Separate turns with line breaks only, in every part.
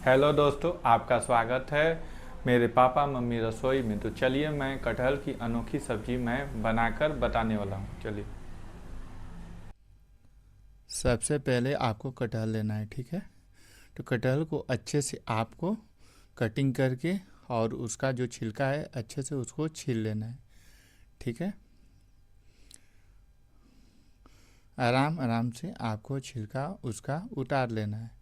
Hello दोस्तों, आपका स्वागत है मेरे पापा मम्मी रसोई में। तो चलिए, मैं कटहल की अनोखी सब्जी मैं बनाकर बताने वाला हूँ। चलिए।
सबसे पहले आपको कटहल लेना है, ठीक है। तो कटहल को अच्छे से आपको कटिंग करके और उसका जो छिलका है अच्छे से उसको छील लेना है, ठीक है। आराम आराम से आपको छिलका उसका उतार लेना है।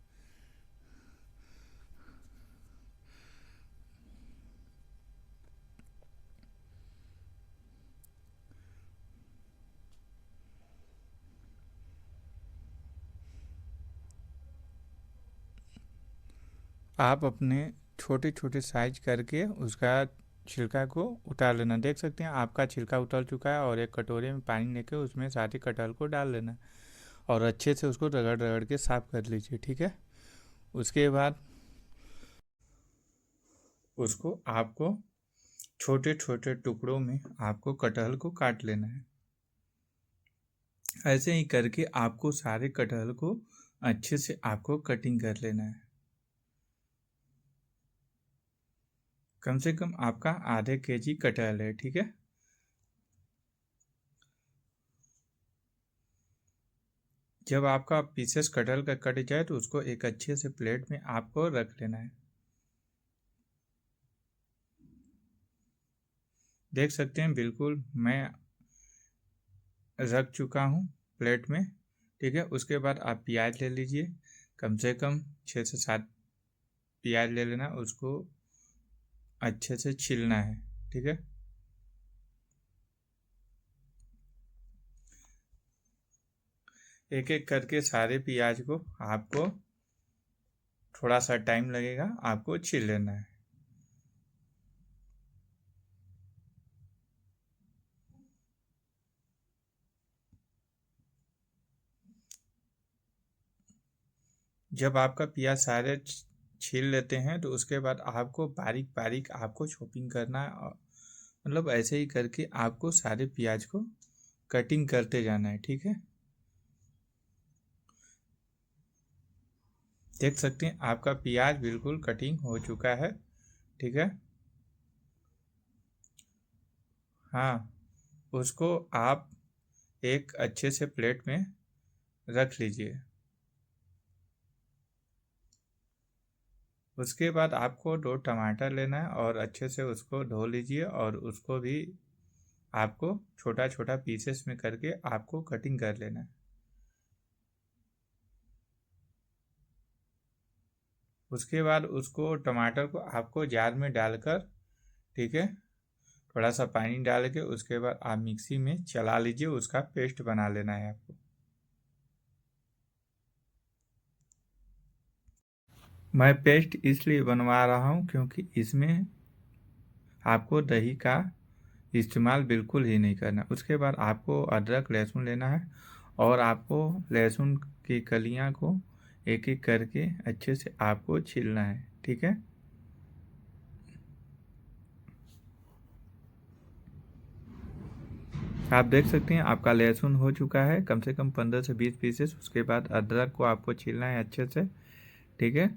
आप अपने छोटे छोटे साइज करके उसका छिलका को उतार लेना। देख सकते हैं आपका छिलका उतर चुका है और एक कटोरे में पानी लेके उसमें सारे कटहल को डाल लेना है और अच्छे से उसको रगड़ रगड़ के साफ कर लीजिए, ठीक है। उसके बाद उसको आपको छोटे छोटे टुकड़ों में आपको कटहल को काट लेना है। ऐसे ही करके आपको सारे कटहल को अच्छे से आपको कटिंग कर लेना है। कम से कम आपका आधे केजी कटहल है, ठीक है। जब आपका पीसेस कटहल का कट जाए तो उसको एक अच्छे से प्लेट में आपको रख लेना है। देख सकते हैं बिल्कुल मैं रख चुका हूँ प्लेट में, ठीक है। उसके बाद आप प्याज ले लीजिए, कम से कम 6 से 7 प्याज ले लेना। उसको अच्छे से छीलना है, ठीक है। एक एक करके सारे प्याज को आपको थोड़ा सा टाइम लगेगा, आपको छील लेना है। जब आपका प्याज सारे छील लेते हैं तो उसके बाद आपको बारीक बारीक आपको चॉपिंग करना है मतलब ऐसे ही करके आपको सारे प्याज को कटिंग करते जाना है, ठीक है। देख सकते हैं आपका प्याज बिल्कुल कटिंग हो चुका है, ठीक है। हाँ, उसको आप एक अच्छे से प्लेट में रख लीजिए। उसके बाद आपको 2 टमाटर लेना है और अच्छे से उसको धो लीजिए और उसको भी आपको छोटा छोटा पीसेस में करके आपको कटिंग कर लेना है। उसके बाद उसको टमाटर को आपको जार में डालकर, ठीक है, थोड़ा सा पानी डाल के उसके बाद आप मिक्सी में चला लीजिए, उसका पेस्ट बना लेना है आपको। मैं पेस्ट इसलिए बनवा रहा हूँ क्योंकि इसमें आपको दही का इस्तेमाल बिल्कुल ही नहीं करना। उसके बाद आपको अदरक लहसुन लेना है और आपको लहसुन की कलियाँ को एक एक करके अच्छे से आपको छीलना है, ठीक है। आप देख सकते हैं आपका लहसुन हो चुका है कम से कम 15 से 20 पीसेस। उसके बाद अदरक को आपको छीलना है अच्छे से, ठीक है।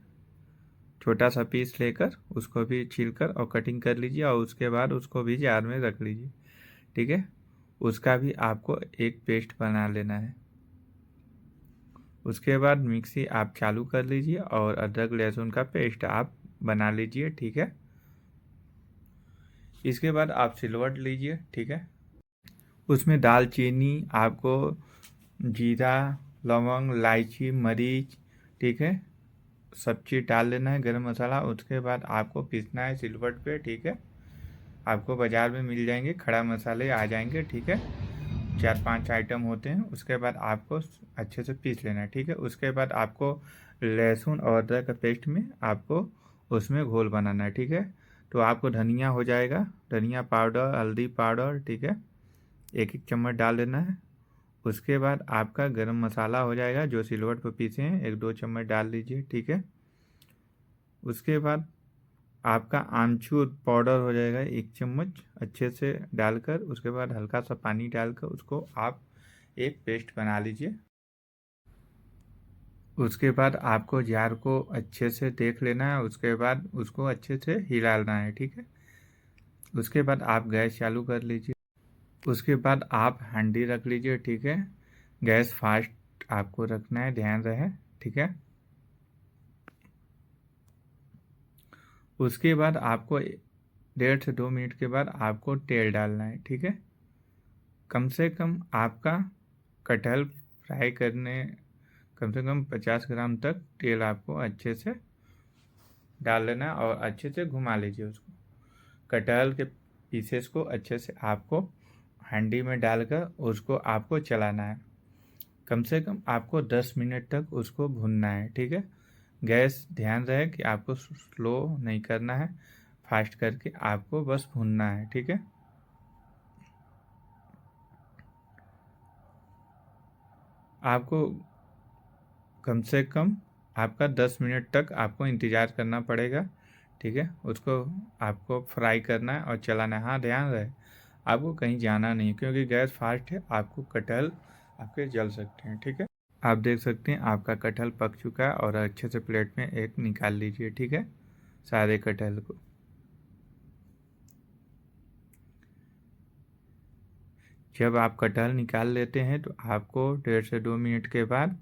छोटा सा पीस लेकर उसको भी छीलकर और कटिंग कर लीजिए और उसके बाद उसको भी जार में रख लीजिए, ठीक है। उसका भी आपको एक पेस्ट बना लेना है। उसके बाद मिक्सी आप चालू कर लीजिए और अदरक लहसुन का पेस्ट आप बना लीजिए, ठीक है। इसके बाद आप सिलवट लीजिए, ठीक है। उसमें दालचीनी आपको, जीरा, लौंग, इलायची, मरीच, ठीक है, सब चीज़ डाल लेना है, गरम मसाला। उसके बाद आपको पीसना है सिलवट पे, ठीक है। आपको बाज़ार में मिल जाएंगे, खड़ा मसाले आ जाएंगे, ठीक है। 4-5 आइटम होते हैं। उसके बाद आपको अच्छे से पीस लेना है, ठीक है। उसके बाद आपको लहसुन और अदरक का पेस्ट में आपको उसमें घोल बनाना है, ठीक है। तो आपको धनिया हो जाएगा, धनिया पाउडर, हल्दी पाउडर, ठीक है, एक एक चम्मच डाल देना है। उसके बाद आपका गरम मसाला हो जाएगा, जो सिलवट पर पीसे हैं, 1-2 चम्मच डाल लीजिए, ठीक है। उसके बाद आपका आमचूर पाउडर हो जाएगा 1 चम्मच, अच्छे से डालकर उसके बाद हल्का सा पानी डालकर उसको आप एक पेस्ट बना लीजिए। उसके बाद आपको जार को अच्छे से देख लेना है, उसके बाद उसको अच्छे से हिलाना है, ठीक है। उसके बाद आप गैस चालू कर लीजिए। उसके बाद आप हांडी रख लीजिए, ठीक है। गैस फास्ट आपको रखना है, ध्यान रहे, ठीक है। उसके बाद आपको 1.5 से 2 मिनट के बाद आपको तेल डालना है, ठीक है। कम से कम आपका कटहल फ्राई करने कम से कम 50 ग्राम तक तेल आपको अच्छे से डाल लेना है और अच्छे से घुमा लीजिए उसको। कटहल के पीसेस को अच्छे से आपको हांडी में डालकर उसको आपको चलाना है। कम से कम आपको 10 मिनट तक उसको भूनना है, ठीक है। गैस ध्यान रहे कि आपको स्लो नहीं करना है, फास्ट करके आपको बस भूनना है, ठीक है। आपको कम से कम आपका 10 मिनट तक आपको इंतज़ार करना पड़ेगा, ठीक है। उसको आपको फ्राई करना है और चलाना है। हाँ, ध्यान रहे आपको कहीं जाना नहीं, क्योंकि गैस फास्ट है, आपको कटहल आपके जल सकते हैं, ठीक है। आप देख सकते हैं आपका कटहल पक चुका है और अच्छे से प्लेट में एक निकाल लीजिए, ठीक है, सारे कटहल को। जब आप कटहल निकाल लेते हैं तो आपको 1.5 से 2 मिनट के बाद,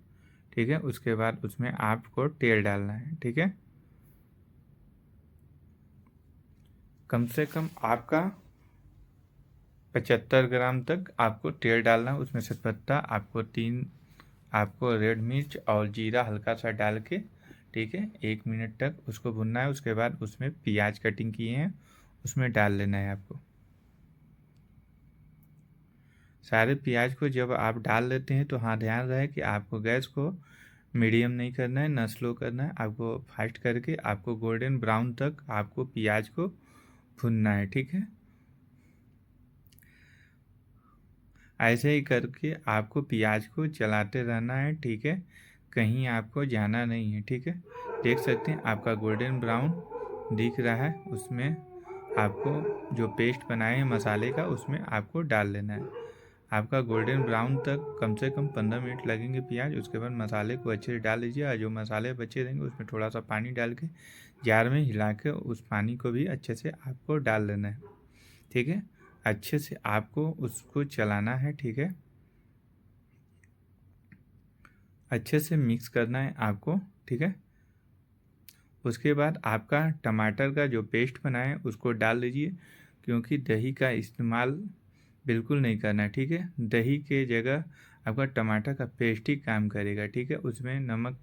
ठीक है, उसके बाद उसमें आपको तेल डालना है, ठीक है। कम से कम आपका 75 ग्राम तक आपको तेल डालना है। उसमें से पत्ता आपको रेड मिर्च और जीरा हल्का सा डाल के, ठीक है, 1 मिनट तक उसको भुनना है। उसके बाद उसमें प्याज कटिंग किए हैं उसमें डाल लेना है आपको। सारे प्याज को जब आप डाल लेते हैं तो हाँ, ध्यान रहे कि आपको गैस को मीडियम नहीं करना है, ना स्लो करना है, आपको फास्ट करके आपको गोल्डन ब्राउन तक आपको प्याज को भुनना है, ठीक है। ऐसे ही करके आपको प्याज को चलाते रहना है, ठीक है, कहीं आपको जाना नहीं है, ठीक है। देख सकते हैं आपका गोल्डन ब्राउन दिख रहा है। उसमें आपको जो पेस्ट बनाए हैं मसाले का उसमें आपको डाल लेना है। आपका गोल्डन ब्राउन तक कम से कम 15 मिनट लगेंगे प्याज। उसके बाद मसाले को अच्छे से डाल लीजिए और जो मसाले बचे रहेंगे उसमें थोड़ा सा पानी डाल के जार में हिला के उस पानी को भी अच्छे से आपको डाल लेना है, ठीक है। अच्छे से आपको उसको चलाना है, ठीक है। अच्छे से मिक्स करना है आपको, ठीक है। उसके बाद आपका टमाटर का जो पेस्ट बनाए उसको डाल दीजिए, क्योंकि दही का इस्तेमाल बिल्कुल नहीं करना है, ठीक है। दही के जगह आपका टमाटर का पेस्ट ही काम करेगा, ठीक है। उसमें नमक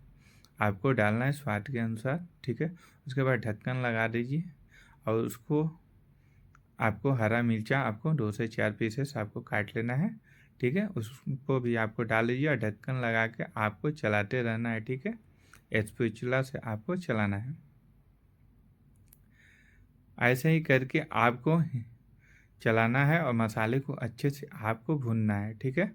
आपको डालना है स्वाद के अनुसार, ठीक है। उसके बाद ढक्कन लगा दीजिए और उसको आपको हरा मिर्चा आपको 2 से 4 पीसेस आपको काट लेना है, ठीक है। उसको भी आपको डाल लीजिए और ढक्कन लगा के आपको चलाते रहना है, ठीक है। स्पैचुला से आपको चलाना है। ऐसे ही करके आपको चलाना है और मसाले को अच्छे से आपको भूनना है, ठीक है।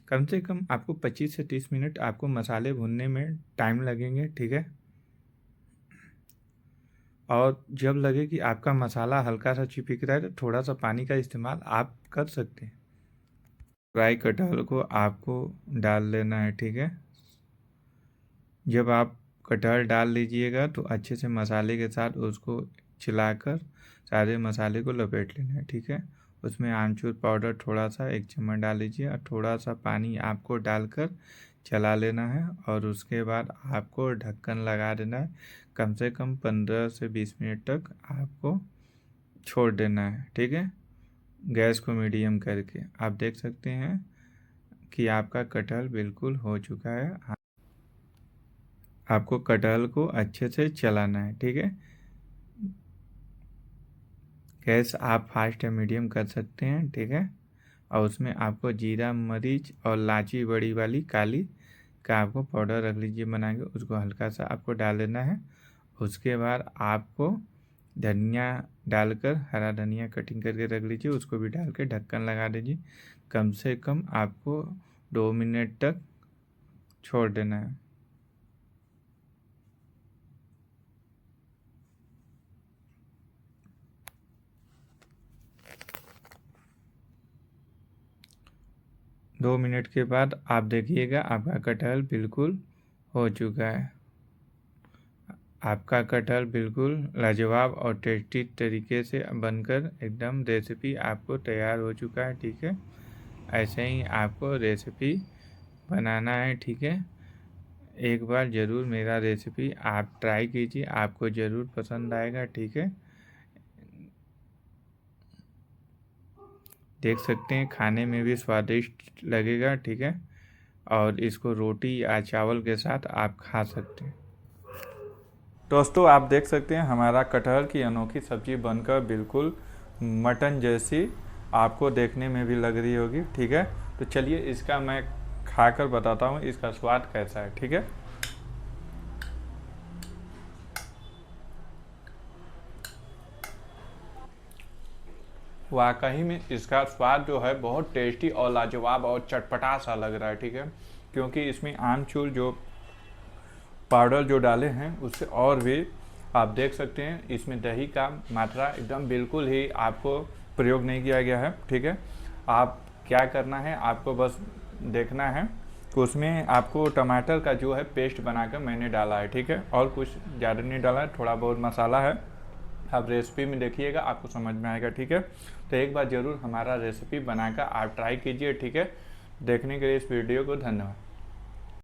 कम से कम आपको 25 से 30 मिनट आपको मसाले भूनने में टाइम लगेंगे, ठीक है। और जब लगे कि आपका मसाला हल्का सा चिपक रहा है तो थोड़ा सा पानी का इस्तेमाल आप कर सकते हैं। फ्राई कटहल को आपको डाल लेना है, ठीक है। जब आप कटहल डाल लीजिएगा तो अच्छे से मसाले के साथ उसको चिलाकर सारे मसाले को लपेट लेना है, ठीक है। उसमें आमचूर पाउडर थोड़ा सा 1 चम्मच डाल लीजिए और थोड़ा सा पानी आपको डालकर चला लेना है और उसके बाद आपको ढक्कन लगा देना है। कम से कम 15 से 20 मिनट तक आपको छोड़ देना है, ठीक है, गैस को मीडियम करके। आप देख सकते हैं कि आपका कटहल बिल्कुल हो चुका है। आपको कटहल को अच्छे से चलाना है, ठीक है। गैस आप फास्ट या मीडियम कर सकते हैं, ठीक है। और उसमें आपको जीरा मरीच और लाची बड़ी वाली काली का आपको पाउडर रख लीजिए बना के, उसको हल्का सा आपको डाल देना है। उसके बाद आपको धनिया डालकर हरा धनिया कटिंग करके रख लीजिए, उसको भी डाल के ढक्कन लगा दीजिए। कम से कम आपको 2 मिनट तक छोड़ देना है। 2 मिनट के बाद आप देखिएगा आपका कटहल बिल्कुल हो चुका है। आपका कटहल बिल्कुल लाजवाब और टेस्टी तरीके से बनकर एकदम रेसिपी आपको तैयार हो चुका है। ठीक है, ऐसे ही आपको रेसिपी बनाना है। ठीक है, एक बार ज़रूर मेरा रेसिपी आप ट्राई कीजिए, आपको ज़रूर पसंद आएगा। ठीक है, देख सकते हैं खाने में भी स्वादिष्ट लगेगा। ठीक है, और इसको रोटी या चावल के साथ आप खा सकते हैं।
दोस्तों आप देख सकते हैं हमारा कटहल की अनोखी सब्जी बनकर बिल्कुल मटन जैसी आपको देखने में भी लग रही होगी। ठीक है, तो चलिए इसका मैं खाकर बताता हूँ इसका स्वाद कैसा है। ठीक है, वाकई में इसका स्वाद जो है बहुत टेस्टी और लाजवाब और चटपटा सा लग रहा है। ठीक है, क्योंकि इसमें आमचूर जो पाउडर जो डाले हैं उससे और भी आप देख सकते हैं इसमें दही का मात्रा एकदम बिल्कुल ही आपको प्रयोग नहीं किया गया है। ठीक है, आप क्या करना है, आपको बस देखना है कि उसमें आपको टमाटर का जो है पेस्ट बनाकर मैंने डाला है। ठीक है, और कुछ ज़्यादा नहीं डाला है, थोड़ा बहुत मसाला है। आप रेसिपी में देखिएगा आपको समझ में आएगा। ठीक है, तो एक बार ज़रूर हमारा रेसिपी बनाकर आप ट्राई कीजिए। ठीक है, देखने के लिए इस वीडियो को धन्यवाद।